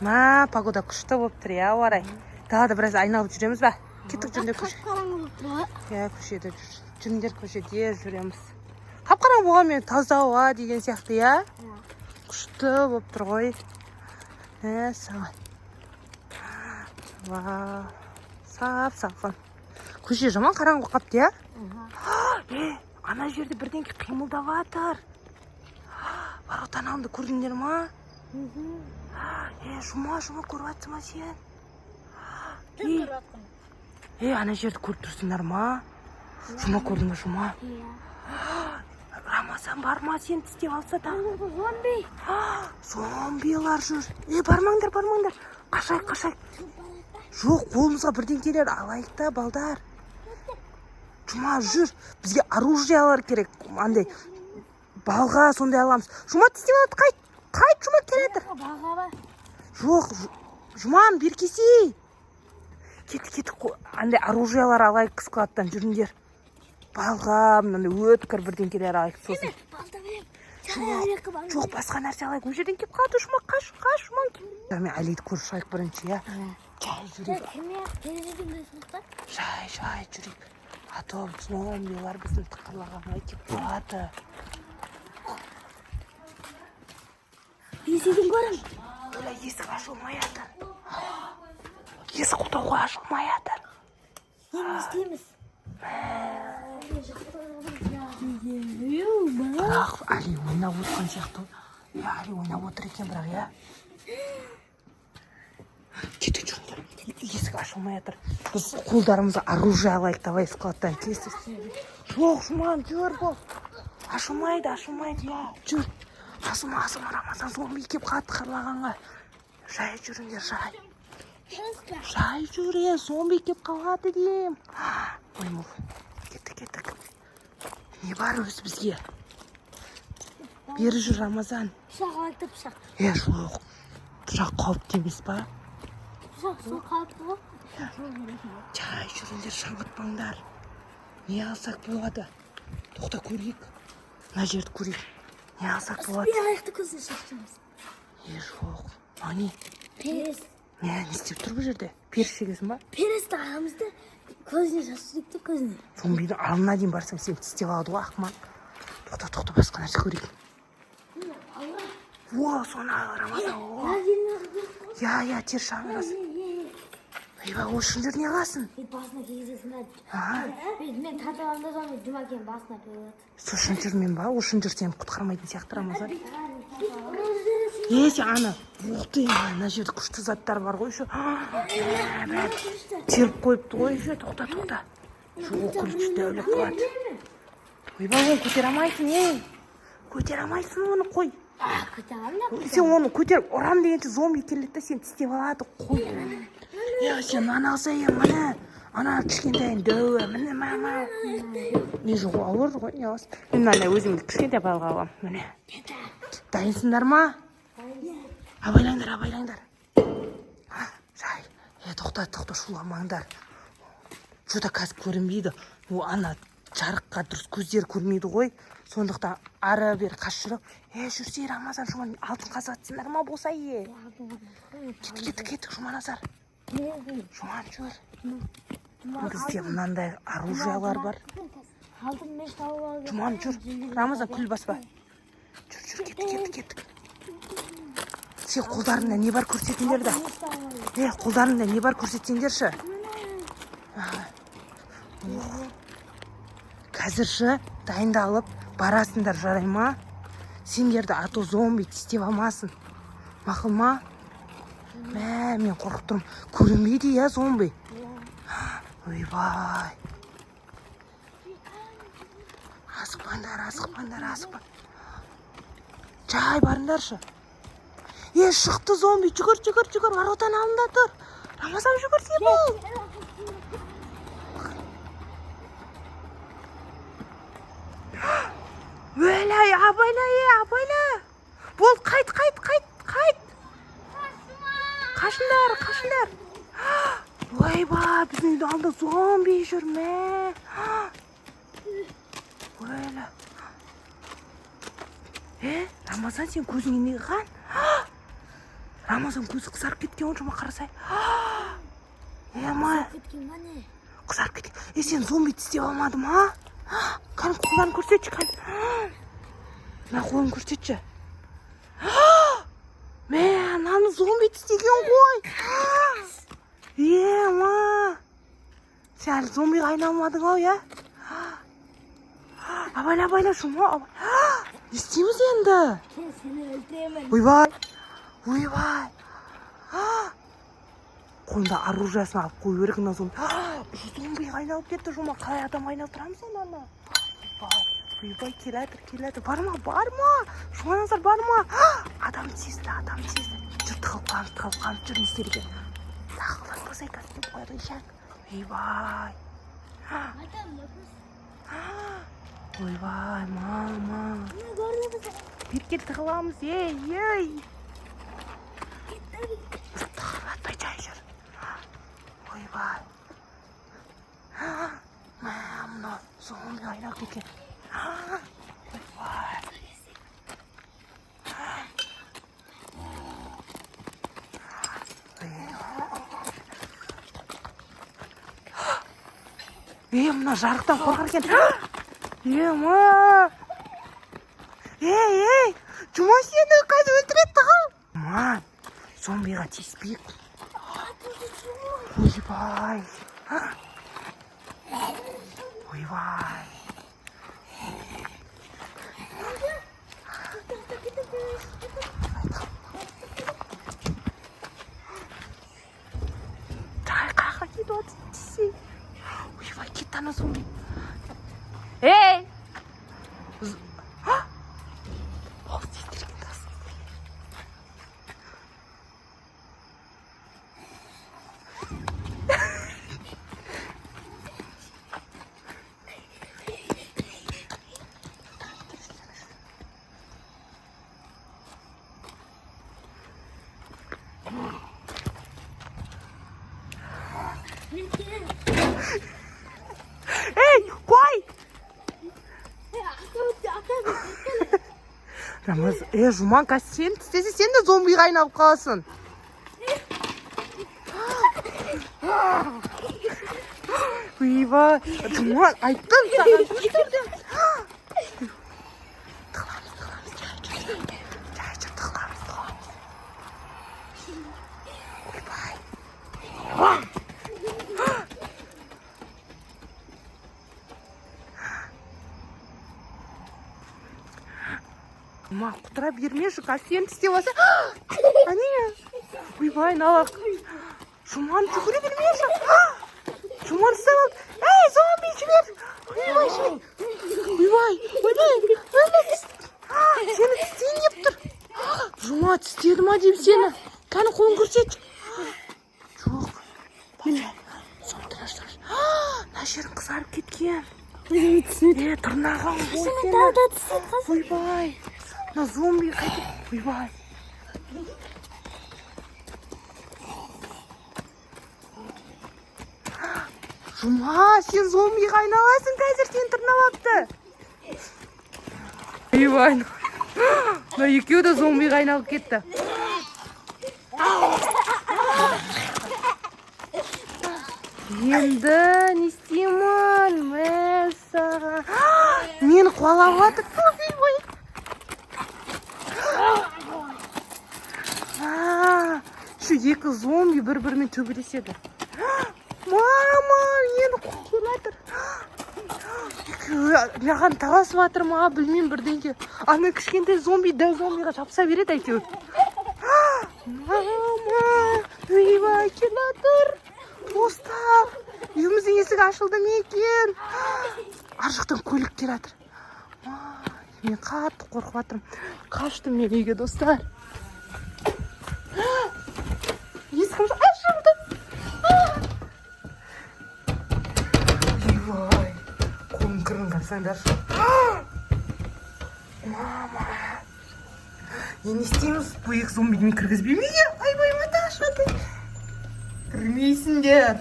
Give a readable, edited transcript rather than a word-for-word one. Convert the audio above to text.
Погода күшті болып тұр, я, орай. Далада біраз айналып жүреміз ба? Кеттік жүріндер көше. Қап-қараңғы болып тұр ғой. Иә, көшеде жүріндер көшеде жүреміз. Қап-қараңғы болғанмен таза ауа деген сияқты, я? Күшті болып тұр ғой. Саған. Вау. Сап-сақын. Көше жаман қараңғы қапты, я? Ана жерде бірден қимылдап жатыр. Баротан алды көрдіңдер ма? Жұма көріп жатсың ма сен? Ана жерді көріп тұрсыңдар ма? Жұма көрдің бе, жұма? Рамазан бар ма сен тістеп алса да? Зомби. Зомбилар жүр. Бармаңдар. Қашайық. Жоқ, қолымызға бірден келер. Алайық та, балдар. Жұма жүр. Бізге оружиялар керек. Андай балға сондай аламыз. Жұма тістеп алады. Қайт жұма келетір. Балға ба? Жоқ, жұман беркесей. Кеттік. Андай оружиялар алайық қысқылаттан жүріндер. Балға, өткір бірден келер алайық сосын. Жоқ, басқа нәрсе алайық. Ол жерден кеп қалды жұма. Қаш, жұман. Мен әлейді көріп шайық бірінші, я? Жай жүрейік. Жай жүрейік. Ато зомбилар біздің тықырлағанға кеп қалады. Есігін көрім. Есік ашылмай жатыр. Есік құлтауға ашылмай жатыр. Не істейміз? Бірақ Али ойнап отырған сияқты. Али ойнап отыр екен бірақ, я? Кеттік жүріңдер. Есік ашылмай жатыр. Біз қолдарымызға оружие алайық, давай складтан келесіз. Жоқ, жұман, жүр бол. Ашылмайды, я. Жүр. Асыма, Рамазан зомби кеп қатты қарлағанға. Жай жүріңдер, жай. Жай жүр, зомби кеп қалады дейм. Оймыл. Кеттік. Не бар өз бізге? Бері жүр, Рамазан. Пышақ алайық, пышақ. Жоқ. Пышақ қауіпті емес па? Пышақ сол қауіпті ғой. Жай жүріңдер, шаңғытпаңдар. Не алсақ болады? Тоқта көрейік. Мына жерді көрейік. Не алсақ болады? Спи аяқты көзін шақшымыз. Жоқ. Мани? Перес. Не істеп тұр бұл жерде? Перес шегесің ба? Пересті ағамызды көзіне шашырықты көзіне. Зомбидің алына дейін барсаң сен тістеп алады ғой, ақымақ. Тоқта, басқа нәрсе көрейік. Соны Рамазан. Я, тер шағырасың. Ошындыр не аласың? Басына кегізесің бәді. Мен таталанда зомби жұма кейін басына кегізеді. Сошындыр мен ба? Ошындыр сені құтқармайтын сияқты, Рамазан. Сен ана, ұқты ана жерде күшті заттар бар ғой еще. Теріп қойыпты ғой еще, тоқта. Жоқ, күлкішті әулі қылады. Ойбай, көтер алмайсың оны, қой. Сен оны көтер, ұрам дегенше зомби келеді, сен тістеп алады, қой. Сен анағысы міне, ана кішкентайын дөуі, міне, мама. Не жоқ, ауыр ғой, не аласың? Мен ана өзімді кішкентай балға алам, міне. Дайынсыңдар ма? Абайлаңдар. Жай, тоқта, шуламаңдар. Жода қазір көрінбейді. Ана жарыққа дұрыс көздер көрмейді ғой. Сондықтан ары бері қаш жүріп. Жүрсей, Рамазан, жұман алтын қазатсыңдар ма болса, Кеттік, Жұманазар. Жұман жүр. Бізде мынандай оружиялар бар. Жұман жүр. Рамазан күл баспа. Жүр, кеттік. Сен қолдарында не бар көрсетіңдер да. Қолдарында не бар көрсетсеңдерші. Қазірші дайындалып барасыңдар, жарай ма? Сендерді ато зомби тістеп алмасын. Мақыл ма? Мен қорқып тұрмын. Көрінбейді, я, зомби? Ойбай. Асықпаңдар. Жай барыңдаршы. Шықты зомби, жүгір, аротан алында тұр. Рамазан жүгірсе бол. Өләй, абайла. Бол, қайт. Қашындар. Ойба, біздің алда зомби жүр ме? Өлә. Рамазан, сен көзіңе не қан? Рамазан көзі қызарып кеткен ғой, жұма қарасай. Ема, кеткен ба не? қызарып кеткен. Сен зомби тістеп алмадың ма? Кәні қолын көрсетші, кәні. Мына қолын көрсетші. Мынаны зомби тістеген ғой. Ема. Сен әлі зомбиға айналмадың ау, я? Абайла, жұма. Не істейміз енді? Сені өлтіремін. Ойбай. Қолында оружиясын алып қой берік, мына зомби. Зомбиға айналып кетті, жұма. Қалай адам айналдырамыз онаны? Ойбай, келеді. Бар ма? Жұма назар бар ма? Адам сезді. Жүр, тығылып жүр, не істер екен? Тағылар болсай, кәсіп қойды ішек. Ойбай. Ойбай, мама. Бетке тығыламыз, ей. Тығылатпай жай жүр. Ойбай. Мына зомби айналып кеткен. Ойбай. Мына жарықтан қорқар екен. Ема. Ей, жұма сені қазір өлтіреді тығыл. Ман, зомбиға тиіспейік. Ойбай. Қайқа кетіп отыр десе. Ойбай, кетті ана зомби. Ей! Ей, қой! Рамазан, Жұман, сен тістесе, сен де зомбиға айналып қаласың. Ойбай, Жұман, айттым саған көштердім. Тығыламыз, жай жүр, тығыламыз. Ойбай. Ма, құтыра бермеші, сен тістеп алса. Ане, ойбай, налық. Жұман, жүгіре бермеші. Жұман тістеп алды. Ей, зомби, жібер. Ойбай. Сені тістейін деп тұр. Жұма, тістеді ма дейм сені. Кәні қолын көрсет. Жоқ. Сондыраш. Мына жерің қызарып кеткен. Тырнағың ғой. Ойбай. На зомби қайтып. Ойбай. Жұма, сен зомбиға айналасың қазір, сен тырнап апты. Ойбай. Мына екеуі де зомбиға айналып кетті. Енді не істеймін? Мәссаған. Мені қуалап жатыр. Ойбай. Şu екі зомби бір-бірімен төбелеседі. Мама, мені қуып жатыр. Маған таласып жатыр ма, білмеймін бірдеңке. Ана кішкентай зомби дәу зомбиға жапса береді әйтеуір. Мама, ойбай, келе жатыр. Достар, үйіміздің есігі ашылды ма екен? Ар жақтан көлік келе жатыр. Мен қатты қорқып жатырмын. Қаштым мен үйге, достар. Есігім ашылды. Ойбай, қолым кірін қарсаңдаршы. Мама, не істейміз? Бұл екі зомбиді мен кіргізбей ме? Айбай, мата ашады. Кірмейсіңдер.